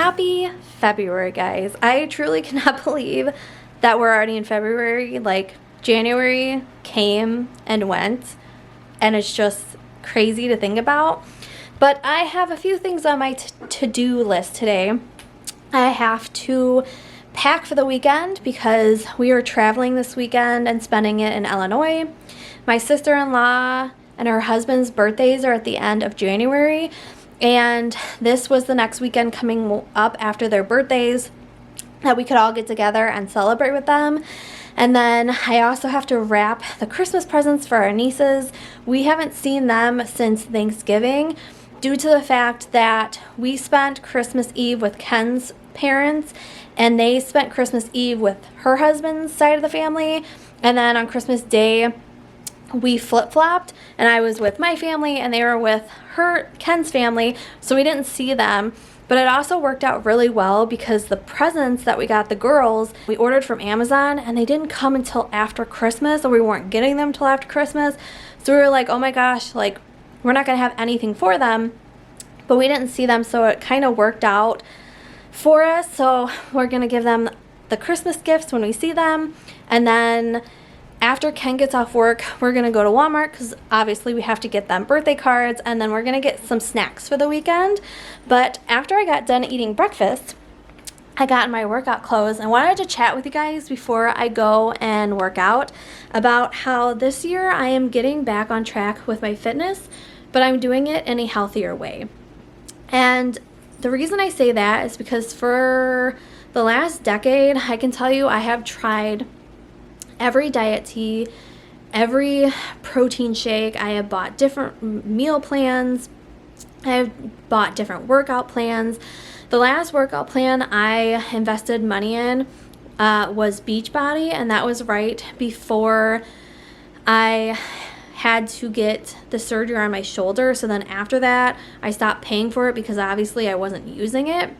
Happy February, guys. I truly cannot believe that we're already in February. Like, January came and went, and it's just crazy to think about. But I have a few things on my to-do list today. I have to pack for the weekend because we are traveling this weekend and spending it in Illinois. My sister-in-law and her husband's birthdays are at the end of January, and this was the next weekend coming up after their birthdays that we could all get together and celebrate with them. And then I also have to wrap the Christmas presents for our nieces. We haven't seen them since Thanksgiving due to the fact that we spent Christmas Eve with Ken's parents and they spent Christmas Eve with her husband's side of the family. And then on Christmas Day, we flip-flopped, and I was with my family and they were with Ken's family, so we didn't see them. But it also worked out really well because the presents that we got the girls, we ordered from Amazon and they didn't come until after Christmas, or we weren't getting them till after Christmas. So we were like, oh my gosh, like, we're not gonna have anything for them, but we didn't see them, so it kind of worked out for us. So we're gonna give them the Christmas gifts when we see them, and then after Ken gets off work, we're going to go to Walmart because obviously we have to get them birthday cards, and then we're going to get some snacks for the weekend. But after I got done eating breakfast, I got in my workout clothes and wanted to chat with you guys before I go and work out about how this year I am getting back on track with my fitness, but I'm doing it in a healthier way. And the reason I say that is because for the last decade, I can tell you I have tried every diet tea, every protein shake. I have bought different meal plans. I have bought different workout plans. The last workout plan I invested money in was Beachbody, and that was right before I had to get the surgery on my shoulder. So then after that, I stopped paying for it because obviously I wasn't using it.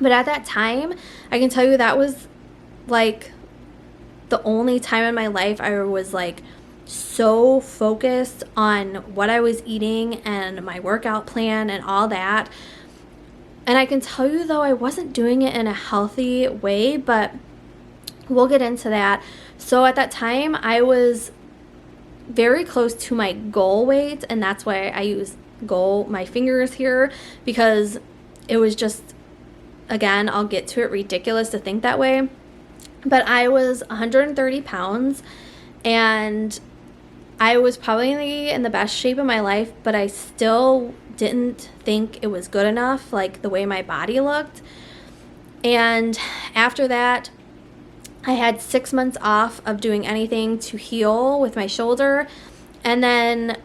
But at that time, I can tell you that was like the only time in my life I was like so focused on what I was eating and my workout plan and all that. And I can tell you though, I wasn't doing it in a healthy way, but we'll get into that. So at that time, I was very close to my goal weight, and that's why I use my fingers here, because it was just, again, I'll get to it, ridiculous to think that way. But I was 130 pounds, and I was probably in the best shape of my life, but I still didn't think it was good enough, like the way my body looked. And after that, I had 6 months off of doing anything to heal with my shoulder. And then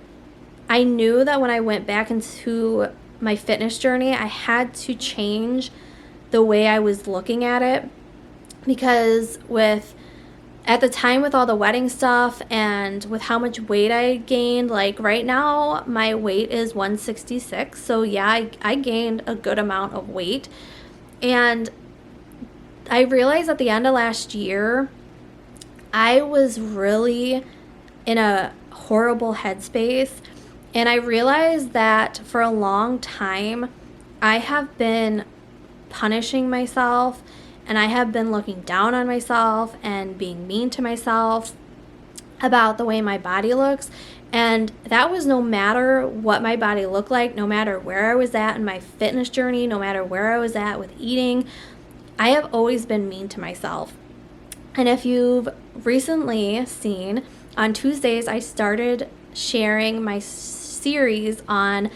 I knew that when I went back into my fitness journey, I had to change the way I was looking at it. Because at the time with all the wedding stuff and with how much weight I gained, like right now my weight is 166. So yeah, I gained a good amount of weight. And I realized at the end of last year, I was really in a horrible headspace. And I realized that for a long time, I have been punishing myself, and I have been looking down on myself and being mean to myself about the way my body looks. And that was no matter what my body looked like, no matter where I was at in my fitness journey, no matter where I was at with eating. I have always been mean to myself. And if you've recently seen, on Tuesdays, I started sharing my series on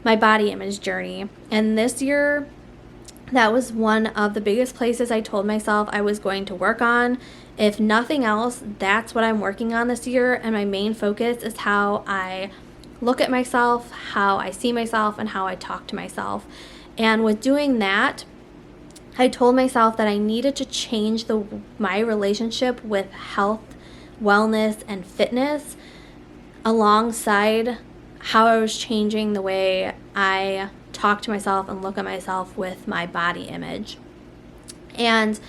my body image journey. And this year, that was one of the biggest places I told myself I was going to work on. If nothing else, that's what I'm working on this year. And my main focus is how I look at myself, how I see myself, and how I talk to myself. And with doing that, I told myself that I needed to change my relationship with health, wellness, and fitness alongside how I was changing the way I talk to myself and look at myself with my body image. And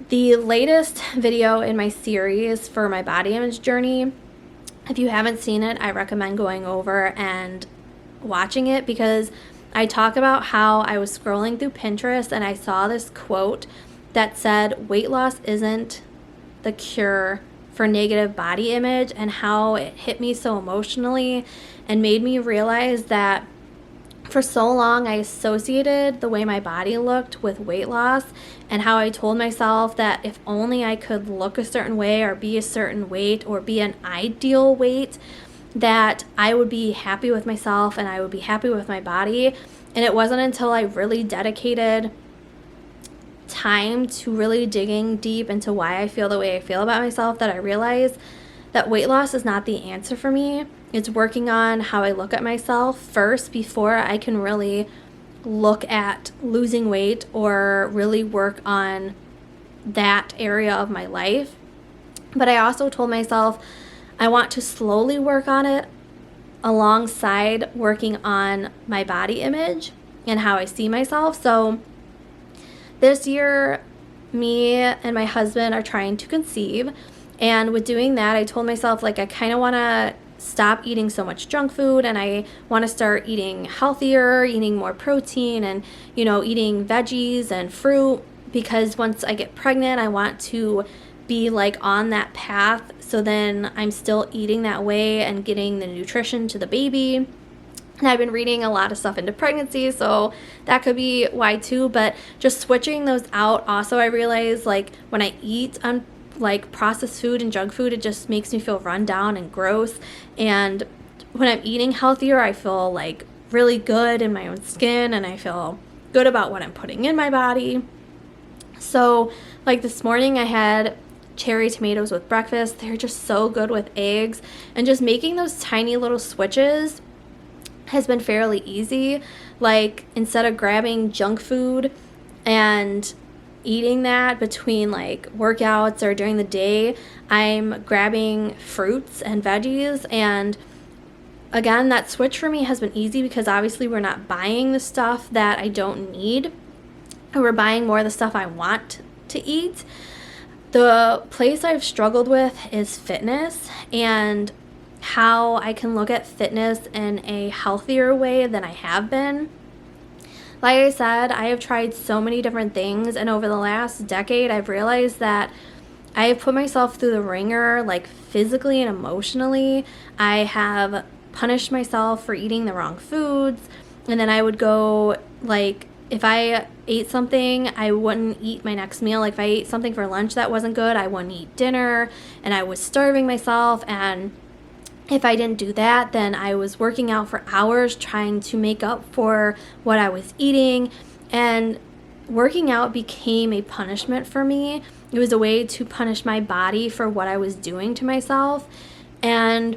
the latest video in my series for my body image journey, if you haven't seen it, I recommend going over and watching it, because I talk about how I was scrolling through Pinterest and I saw this quote that said, weight loss isn't the cure for negative body image, and how it hit me so emotionally and made me realize that for so long I associated the way my body looked with weight loss, and how I told myself that if only I could look a certain way or be a certain weight or be an ideal weight, that I would be happy with myself and I would be happy with my body. And it wasn't until I really dedicated time to really digging deep into why I feel the way I feel about myself that I realized that weight loss is not the answer for me. It's working on how I look at myself first before I can really look at losing weight or really work on that area of my life. But I also told myself I want to slowly work on it alongside working on my body image and how I see myself. So this year, me and my husband are trying to conceive. And with doing that, I told myself, like, I kind of want to stop eating so much junk food, and I want to start eating healthier, eating more protein, and, eating veggies and fruit, because once I get pregnant, I want to be like on that path. So then I'm still eating that way and getting the nutrition to the baby. And I've been reading a lot of stuff into pregnancy, so that could be why too. But just switching those out. Also, I realize, like, when I eat like processed food and junk food, it just makes me feel run down and gross. And when I'm eating healthier, I feel like really good in my own skin, and I feel good about what I'm putting in my body. So like this morning I had cherry tomatoes with breakfast. They're just so good with eggs, and just making those tiny little switches has been fairly easy. Like, instead of grabbing junk food and eating that between like workouts or during the day, I'm grabbing fruits and veggies. And again, that switch for me has been easy because obviously we're not buying the stuff that I don't need, and we're buying more of the stuff I want to eat. The place I've struggled with is fitness, and how I can look at fitness in a healthier way than I have been. Like I said, I have tried so many different things, and over the last decade, I've realized that I have put myself through the ringer, like physically and emotionally. I have punished myself for eating the wrong foods, and then I would go, like, if I ate something, I wouldn't eat my next meal. Like, if I ate something for lunch that wasn't good, I wouldn't eat dinner, and I was starving myself. And if I didn't do that, then I was working out for hours trying to make up for what I was eating. And working out became a punishment for me. It was a way to punish my body for what I was doing to myself. And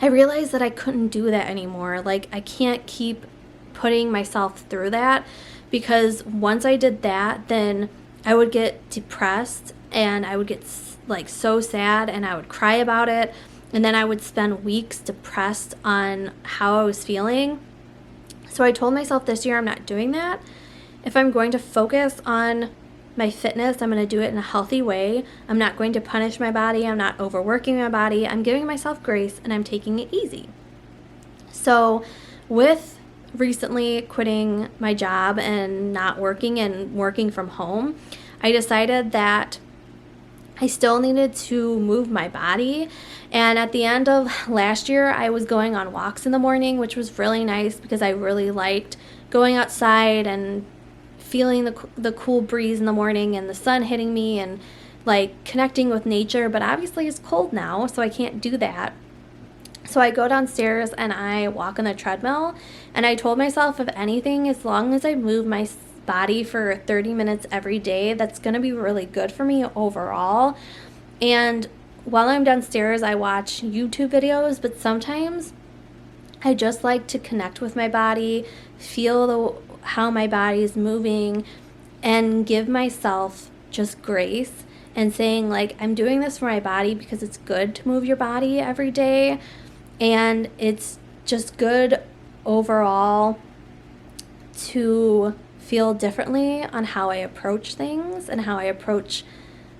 I realized that I couldn't do that anymore. Like, I can't keep putting myself through that, because once I did that, then I would get depressed and I would get like so sad, and I would cry about it. And then I would spend weeks depressed on how I was feeling. So I told myself this year I'm not doing that. If I'm going to focus on my fitness, I'm going to do it in a healthy way. I'm not going to punish my body. I'm not overworking my body. I'm giving myself grace, and I'm taking it easy. So with recently quitting my job and not working and working from home, I decided that I still needed to move my body. And at the end of last year, I was going on walks in the morning, which was really nice because I really liked going outside and feeling the cool breeze in the morning and the sun hitting me and like connecting with nature. But obviously it's cold now, so I can't do that. So I go downstairs and I walk on the treadmill, and I told myself, if anything, as long as I move my body for 30 minutes every day, that's going to be really good for me overall. And while I'm downstairs, I watch YouTube videos, but sometimes I just like to connect with my body, feel how my body is moving, and give myself just grace and saying, like, I'm doing this for my body because it's good to move your body every day. And it's just good overall to feel differently on how I approach things and how I approach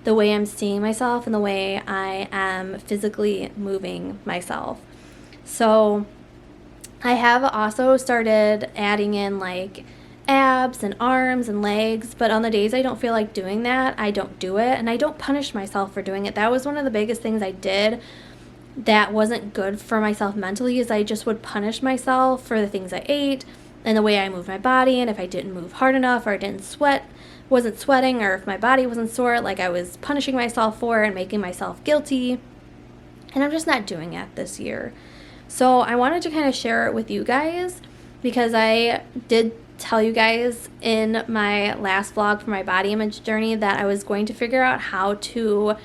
the way I'm seeing myself and the way I am physically moving myself. So I have also started adding in like abs and arms and legs, but on the days I don't feel like doing that, I don't do it, and I don't punish myself for doing it. That was one of the biggest things I did that wasn't good for myself mentally, is I just would punish myself for the things I ate and the way I moved my body, and if I didn't move hard enough or I wasn't sweating, or if my body wasn't sore, like I was punishing myself for and making myself guilty. And I'm just not doing it this year. So I wanted to kind of share it with you guys, because I did tell you guys in my last vlog for my body image journey that I was going to figure out how to,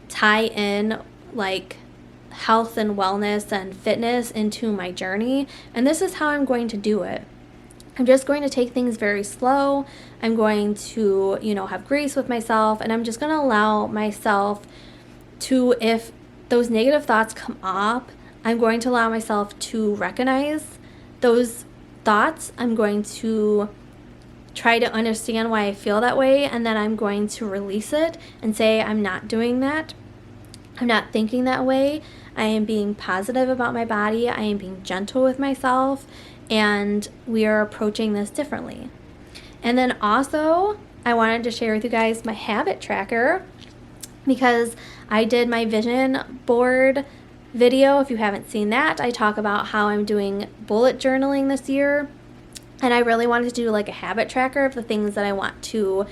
tie in like health and wellness and fitness into my journey. And this is how I'm going to do it. I'm just going to take things very slow. I'm going to, have grace with myself, and I'm just going to allow myself to, if those negative thoughts come up, I'm going to allow myself to recognize those thoughts. I'm going to try to understand why I feel that way, and then I'm going to release it and say, I'm not doing that. I'm not thinking that way. I am being positive about my body. I am being gentle with myself, and we are approaching this differently. And then also, I wanted to share with you guys my habit tracker, because I did my vision board video. If you haven't seen that, I talk about how I'm doing bullet journaling this year, and I really wanted to do like a habit tracker of the things that I want to,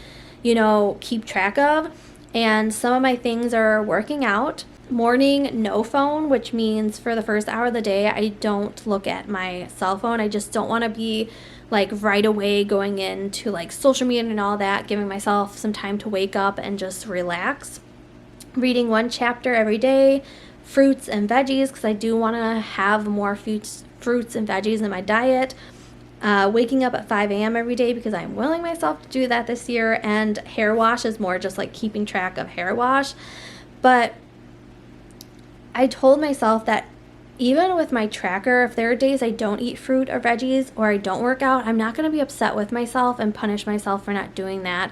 keep track of. And some of my things are working out. Morning, no phone, which means for the first hour of the day, I don't look at my cell phone. I just don't want to be like right away going into like social media and all that, giving myself some time to wake up and just relax. Reading 1 chapter every day. Fruits and veggies, because I do want to have more fruits and veggies in my diet. Waking up at 5 a.m. every day, because I'm willing myself to do that this year. And hair wash is more just like keeping track of hair wash. But I told myself that even with my tracker, if there are days I don't eat fruit or veggies, or I don't work out, I'm not going to be upset with myself and punish myself for not doing that.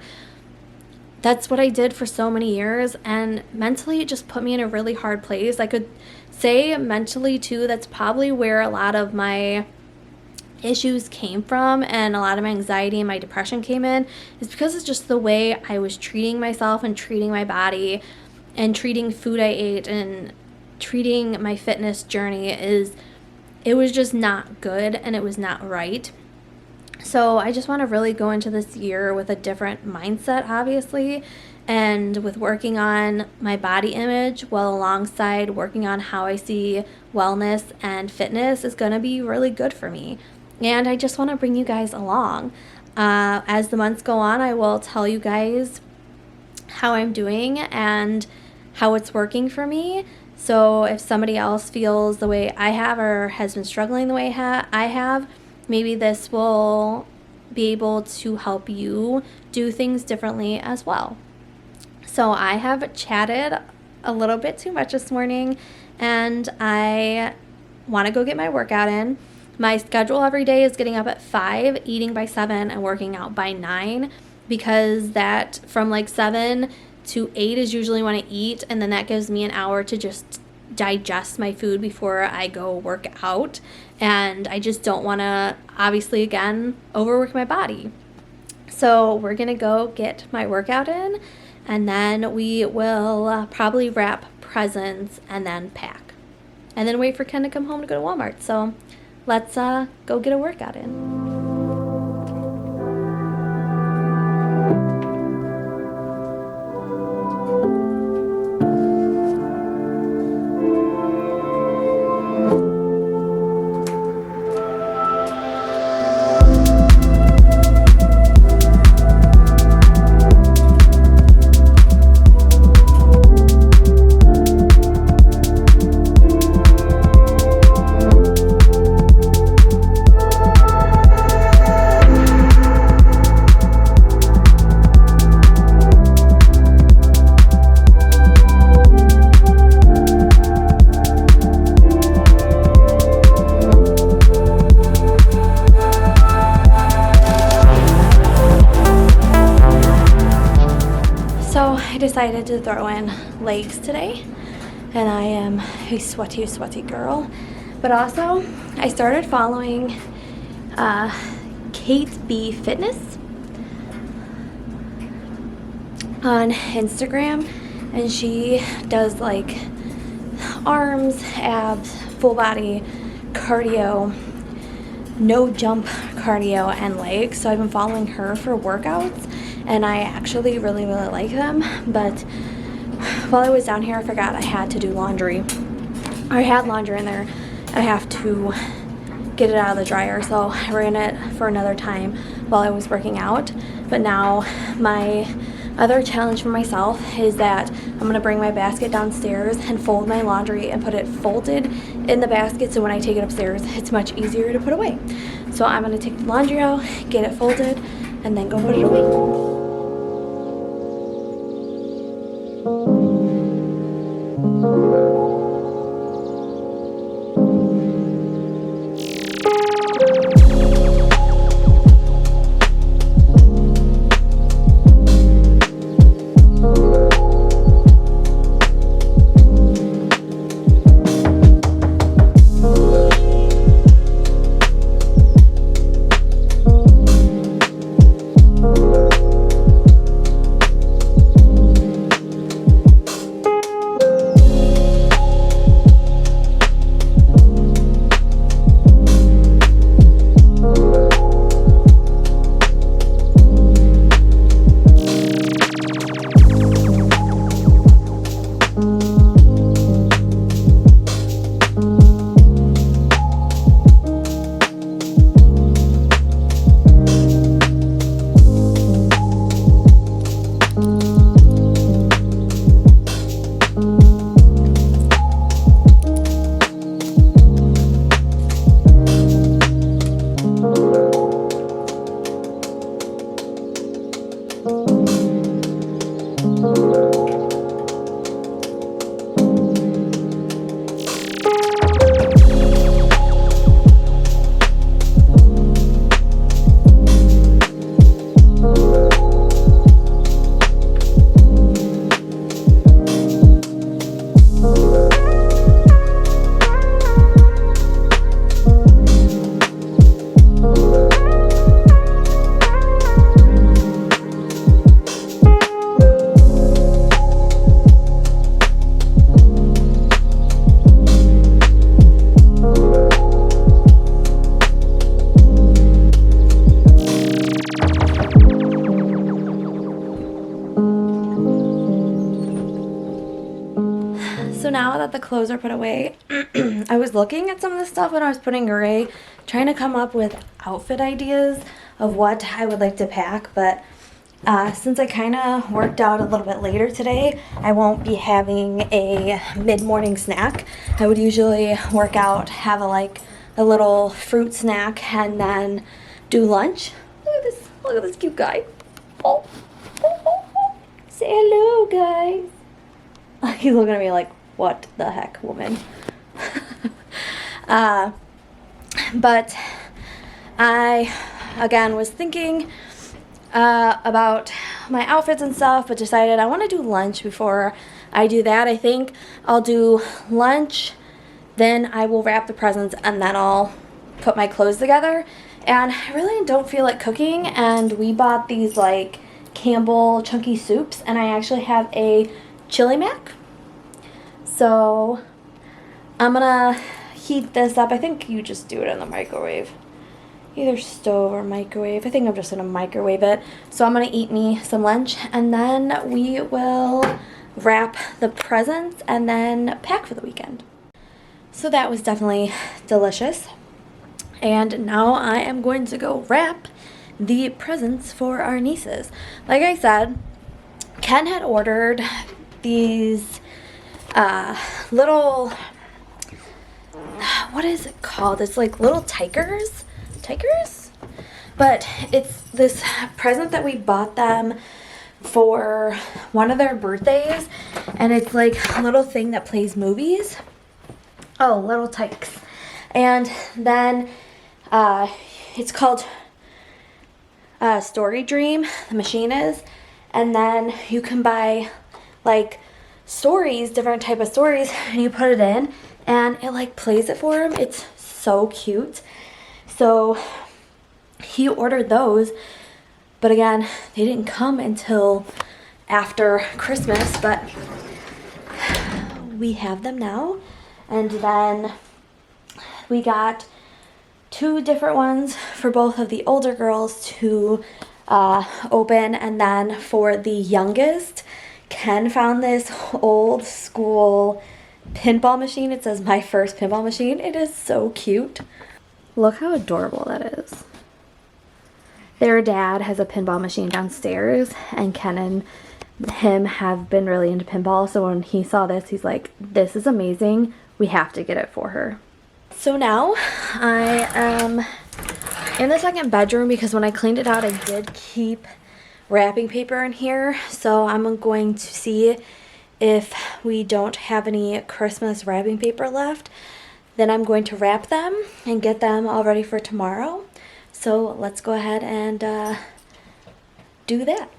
That's what I did for so many years, and mentally it just put me in a really hard place. I could say mentally too, that's probably where a lot of my issues came from, and a lot of my anxiety and my depression came in, is because it's just the way I was treating myself and treating my body and treating food I ate and treating my fitness journey. It was just not good, and it was not right. So I just want to really go into this year with a different mindset, obviously, and with working on my body image while alongside working on how I see wellness and fitness is going to be really good for me. And I just want to bring you guys along. As the months go on, I will tell you guys how I'm doing and how it's working for me. So if somebody else feels the way I have or has been struggling the way I have, maybe this will be able to help you do things differently as well. So I have chatted a little bit too much this morning, and I want to go get my workout in. My schedule every day is getting up at 5, eating by 7, and working out by 9, because that from like 7 to 8 is usually when I eat, and then that gives me an hour to just digest my food before I go work out. And I just don't want to, obviously, again, overwork my body. So we're going to go get my workout in, and then we will probably wrap presents and then pack. And then wait for Ken to come home to go to Walmart. So let's go get a workout in. I decided to throw in legs today, and I am a sweaty girl. But also, I started following Kate B Fitness on Instagram, and she does like arms, abs, full body cardio, no jump cardio, and legs. So I've been following her for workouts, and I actually really like them. But while I was down here, I forgot I had to do laundry. I had laundry in there, and I have to get it out of the dryer, so I ran it for another time while I was working out. But now my other challenge for myself is that I'm gonna bring my basket downstairs and fold my laundry and put it folded in the basket, so when I take it upstairs it's much easier to put away. So I'm gonna take the laundry out, get it folded, and then go put it away. So now that the clothes are put away, I was looking at some of the stuff when I was putting away, trying to come up with outfit ideas of what I would like to pack. But since I kind of worked out a little bit later today, I won't be having a mid-morning snack. I would usually work out, have a little fruit snack, and then do lunch. Look at this cute guy. Oh. Say hello, guys. He's looking at me like, what the heck, woman? But I, again, was thinking about my outfits and stuff, but decided I want to do lunch before I do that. I think I'll do lunch, then I will wrap the presents, and then I'll put my clothes together. And I really don't feel like cooking, and we bought these like Campbell chunky soups, and I actually have a chili mac. So I'm gonna heat this up. I think you just do it in the microwave, either stove or microwave. I think I'm just gonna microwave it. So I'm gonna eat me some lunch, and then we will wrap the presents and then pack for the weekend. So that was definitely delicious. And now I am going to go wrap the presents for our nieces. Like I said, Ken had ordered these little, what is it called? It's like little tigers? But it's this present that we bought them for one of their birthdays, and it's like a little thing that plays movies. Oh, little tykes. And then it's called Story Dream, the machine is, and then you can buy like stories, different type of stories, and you put it in, and it like plays it for him. It's so cute. So he ordered those, but again, they didn't come until after Christmas, but we have them now. And then we got 2 different ones for both of the older girls to open, and then for the youngest, Ken found this old school pinball machine. It says my first pinball machine. It is so cute. Look how adorable that is. Their dad has a pinball machine downstairs, and Ken and him have been really into pinball, so when he saw this, he's like, this is amazing, we have to get it for her. So now I am in the second bedroom because when I cleaned it out, I did keep wrapping paper in here, so I'm going to see if we don't have any Christmas wrapping paper left. Then I'm going to wrap them and get them all ready for tomorrow. So let's go ahead and do that.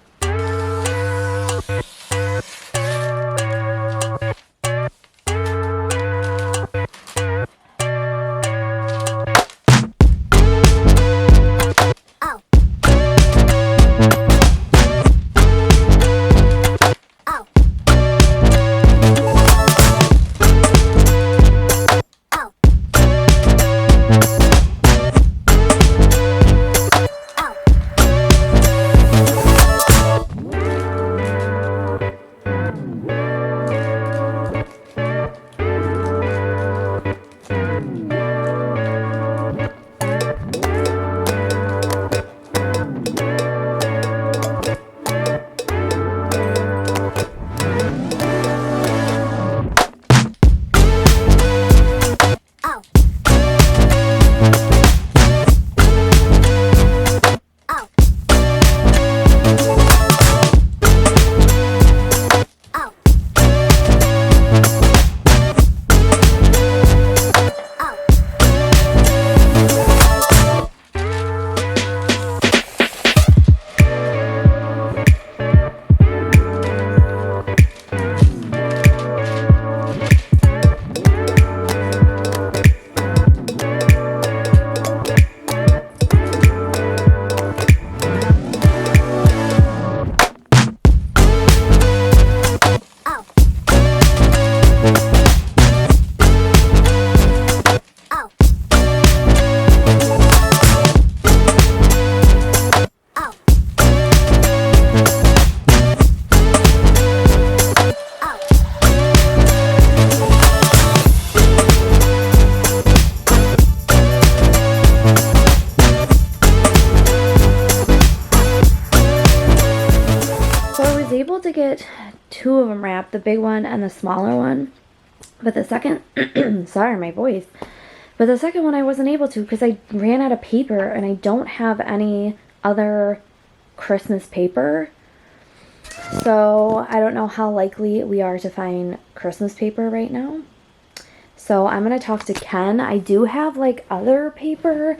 To get 2 of them wrapped, the big one and the smaller one, but the second sorry, my voice, but the second one I wasn't able to because I ran out of paper and I don't have any other Christmas paper, so I don't know how likely we are to find Christmas paper right now. So I'm gonna talk to Ken. I do have like other paper.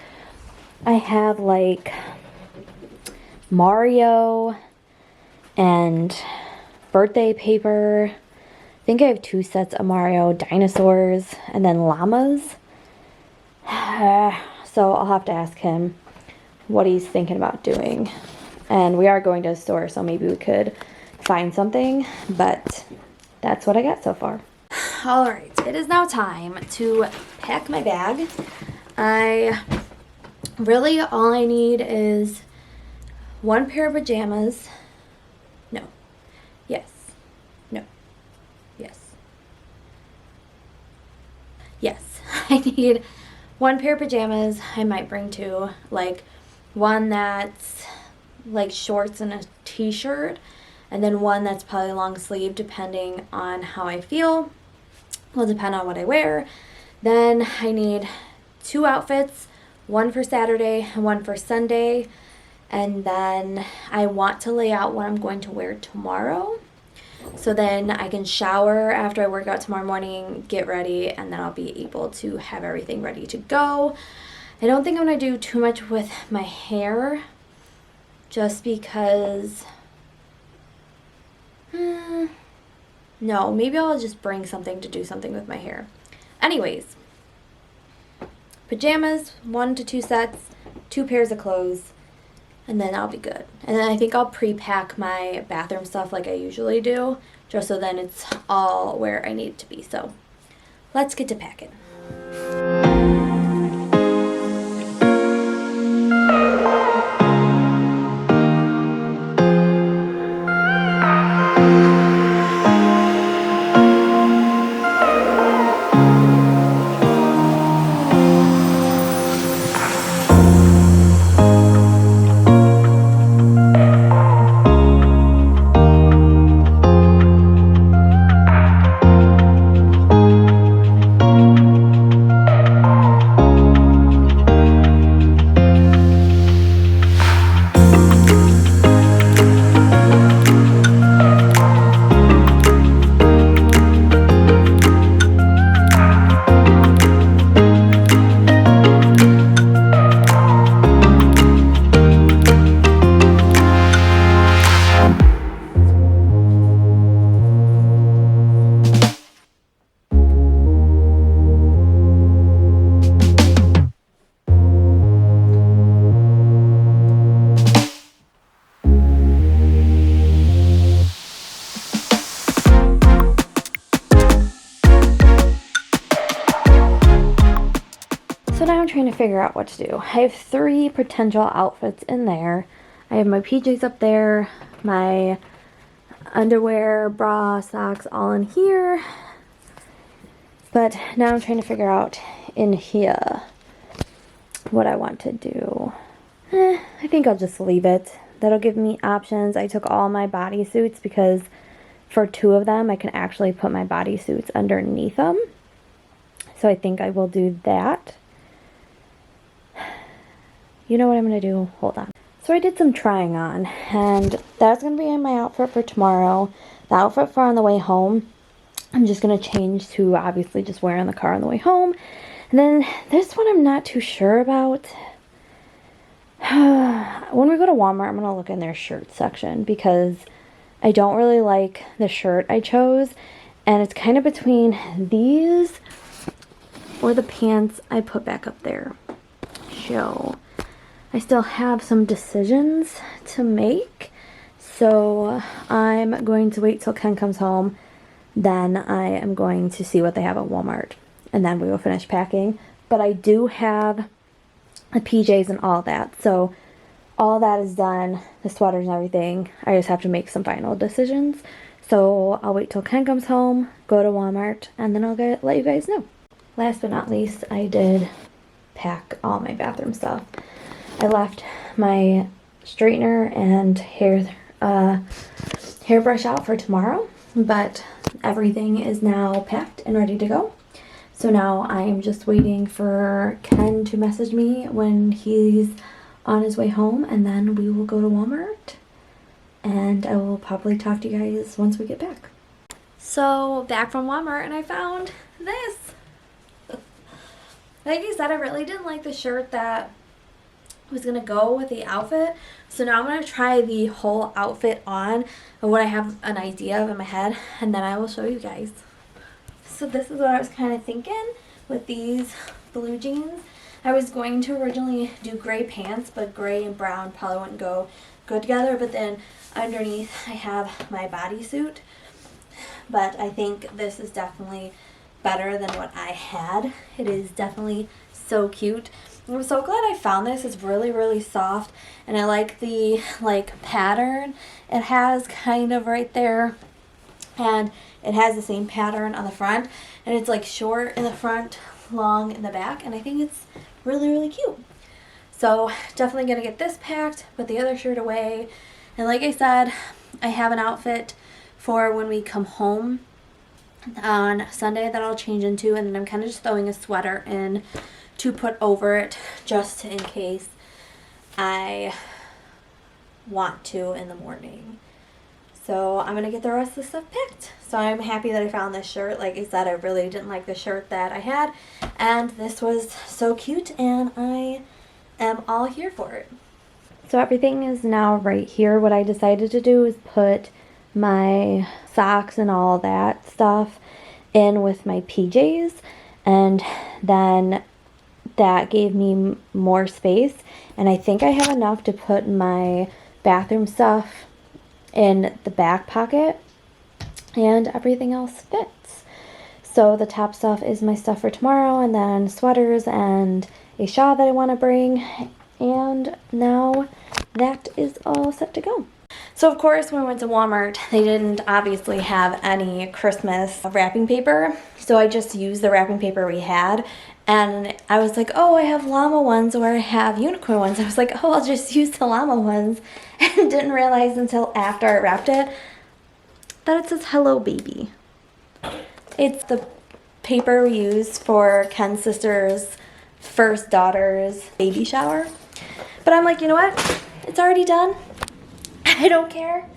I have like Mario and birthday paper. I think I have 2 sets of Mario, dinosaurs, and then llamas. So I'll have to ask him what he's thinking about doing. And we are going to a store, so maybe we could find something, but that's what I got so far. Alright, it is now time to pack my bag. All I need is 1 pair of pajamas. No. Yes. No. Yes. Yes. I need 1 pair of pajamas. I might bring 2. Like, one that's like shorts and a t-shirt, and then one that's probably long sleeve depending on how I feel. Will depend on what I wear. Then I need 2 outfits, 1 for Saturday and 1 for Sunday. And then I want to lay out what I'm going to wear tomorrow, so then I can shower after I work out tomorrow morning, get ready, and then I'll be able to have everything ready to go. I don't think I'm going to do too much with my hair, just because, no, maybe I'll just bring something to do something with my hair. Anyways, pajamas, 1 to 2 sets, 2 pairs of clothes, and then I'll be good. And then I think I'll pre-pack my bathroom stuff like I usually do, just so then it's all where I need it to be. So let's get to packing. So now I'm trying to figure out what to do. I have 3 potential outfits in there. I have my PJs up there, my underwear, bra, socks all in here. But now I'm trying to figure out in here what I want to do. I think I'll just leave it. That'll give me options. I took all my bodysuits because for 2 of them I can actually put my bodysuits underneath them. So I think I will do that. You know what I'm going to do? Hold on. So I did some trying on, and that's going to be my outfit for tomorrow. The outfit for on the way home, I'm just going to change to obviously just wear in the car on the way home. And then this one I'm not too sure about. When we go to Walmart, I'm going to look in their shirt section because I don't really like the shirt I chose. And it's kind of between these or the pants I put back up there. So I still have some decisions to make, so I'm going to wait till Ken comes home. Then I am going to see what they have at Walmart, and then we will finish packing. But I do have the PJs and all that, so all that is done, the sweaters and everything. I just have to make some final decisions. So I'll wait till Ken comes home, go to Walmart, and then I'll let you guys know. Last but not least, I did pack all my bathroom stuff. I left my straightener and hairbrush out for tomorrow, but everything is now packed and ready to go. So now I'm just waiting for Ken to message me when he's on his way home, and then we will go to Walmart, and I will probably talk to you guys once we get back. So back from Walmart, and I found this. Like I said, I really didn't like the shirt that was going to go with the outfit. So now I'm going to try the whole outfit on of what I have an idea of in my head, and then I will show you guys. So this is what I was kind of thinking with these blue jeans. I was going to originally do gray pants, but gray and brown probably wouldn't go good together. But then underneath I have my bodysuit. But I think this is definitely better than what I had. It is definitely so cute. I'm so glad I found this. It's really, really soft, and I like the pattern it has kind of right there, and it has the same pattern on the front, and it's like short in the front, long in the back, and I think it's really, really cute. So definitely gonna get this packed, put the other shirt away, and like I said, I have an outfit for when we come home on Sunday that I'll change into, and then I'm kind of just throwing a sweater in to put over it just in case I want to in the morning. So I'm going to get the rest of the stuff picked. So I'm happy that I found this shirt. Like I said, I really didn't like the shirt that I had, and this was so cute, and I am all here for it. So everything is now right here. What I decided to do is put my socks and all that stuff in with my PJs, and then that gave me more space, and I think I have enough to put my bathroom stuff in the back pocket, and everything else fits. So the top stuff is my stuff for tomorrow, and then sweaters and a shawl that I want to bring, and now that is all set to go. So of course when we went to Walmart, they didn't obviously have any Christmas wrapping paper, so I just used the wrapping paper we had, and I was like, oh, I have llama ones or I have unicorn ones. I was like, oh, I'll just use the llama ones, and didn't realize until after I wrapped it that it says hello baby. It's the paper we used for Ken's sister's first daughter's baby shower. But I'm like, you know what? It's already done. I don't care.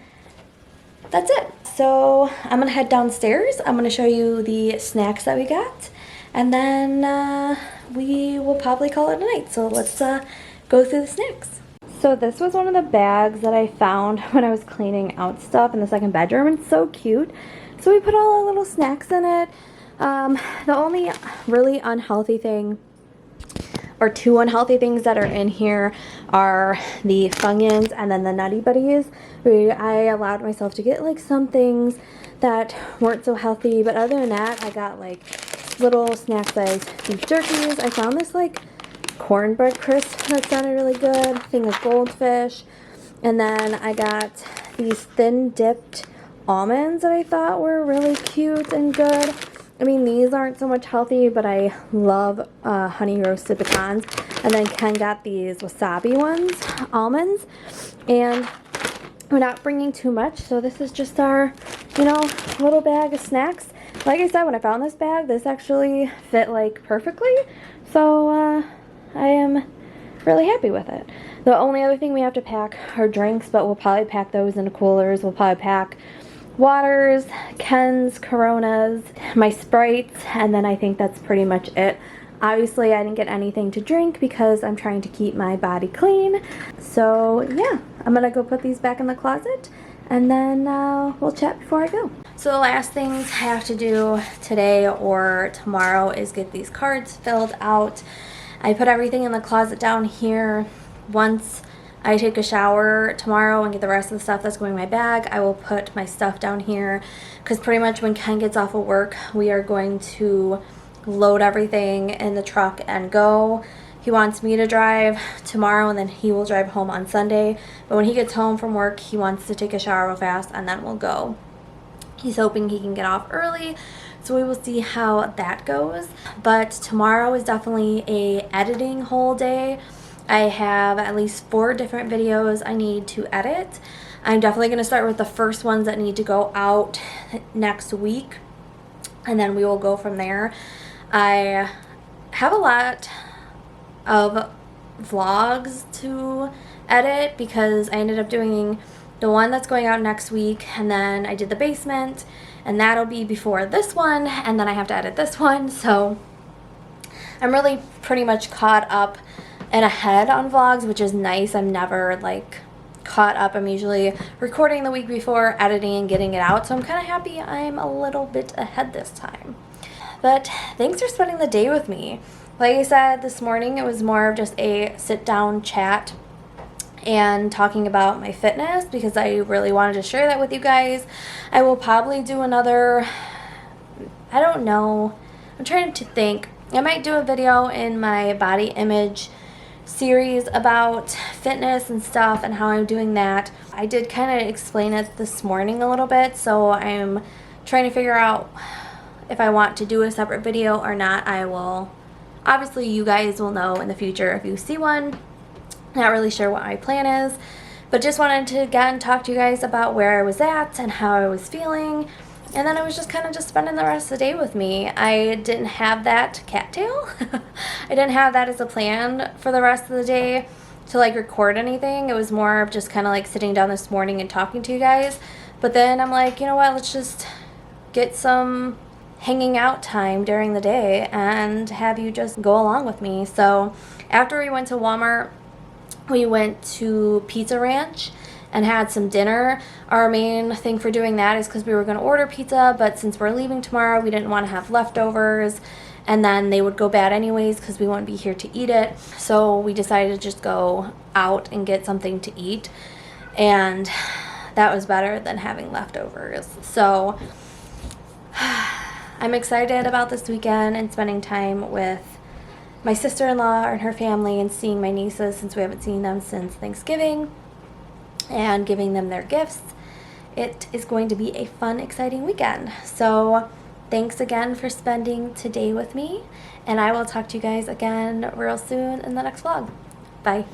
That's it. So I'm gonna head downstairs. I'm gonna show you the snacks that we got, and then we will probably call it a night. So let's go through the snacks. So this was one of the bags that I found when I was cleaning out stuff in the second bedroom. It's so cute. So we put all our little snacks in it. The only really unhealthy thing, or two unhealthy things that are in here, are the Funyuns and then the Nutty Buddies. I allowed myself to get like some things that weren't so healthy, but other than that, I got like little snack size beef jerkies. I found this like cornbread crisp that sounded really good, thing of goldfish, and then I got these thin dipped almonds that I thought were really cute and good. I mean, these aren't so much healthy, but I love honey roasted pecans. And then Ken got these wasabi ones, almonds, and we're not bringing too much, so this is just our, you know, little bag of snacks. Like I said, when I found this bag, this actually fit like perfectly, so I am really happy with it. The only other thing we have to pack are drinks, but we'll probably pack those into coolers. We'll probably pack waters, Ken's, Coronas, my Sprites, and then I think that's pretty much it. Obviously, I didn't get anything to drink because I'm trying to keep my body clean. So yeah, I'm gonna go put these back in the closet, and then we'll chat before I go. So the last things I have to do today or tomorrow is get these cards filled out. I put everything in the closet down here. Once I take a shower tomorrow and get the rest of the stuff that's going in my bag, I will put my stuff down here, because pretty much when Ken gets off of work, we are going to load everything in the truck and go. He wants me to drive tomorrow, and then he will drive home on Sunday. But when he gets home from work, he wants to take a shower real fast, and then we'll go. He's hoping he can get off early, so we will see how that goes. But tomorrow is definitely a editing whole day. I have at least 4 different videos I need to edit. I'm definitely going to start with the first ones that need to go out next week, and then we will go from there. I have a lot of vlogs to edit because I ended up doing the one that's going out next week, and then I did the basement, and that'll be before this one, and then I have to edit this one. So I'm really pretty much caught up and ahead on vlogs, which is nice. I'm never like caught up. I'm usually recording the week before, editing and getting it out, so I'm kind of happy I'm a little bit ahead this time. But thanks for spending the day with me. Like I said, this morning it was more of just a sit down chat and talking about my fitness, because I really wanted to share that with you guys. I will probably do another, I don't know, I'm trying to think. I might do a video in my body image series about fitness and stuff and how I'm doing that. I did kind of explain it this morning a little bit, so I'm trying to figure out if I want to do a separate video or not. I will, obviously you guys will know in the future if you see one. Not really sure what my plan is, but just wanted to again talk to you guys about where I was at and how I was feeling. And then I was just kind of just spending the rest of the day with me. I didn't have that cattail. I didn't have that as a plan for the rest of the day to like record anything. It was more of just kind of like sitting down this morning and talking to you guys. But then I'm like, you know what, let's just get some hanging out time during the day and have you just go along with me. So after we went to Walmart, we went to Pizza Ranch and had some dinner. Our main thing for doing that is because we were going to order pizza, but since we're leaving tomorrow, we didn't want to have leftovers. and then they would go bad anyways because we wouldn't be here to eat it. So we decided to just go out and get something to eat, and that was better than having leftovers. So I'm excited about this weekend and spending time with my sister-in-law and her family and seeing my nieces, since we haven't seen them since Thanksgiving, and giving them their gifts. It is going to be a fun, exciting weekend. So thanks again for spending today with me, and I will talk to you guys again real soon in the next vlog. Bye.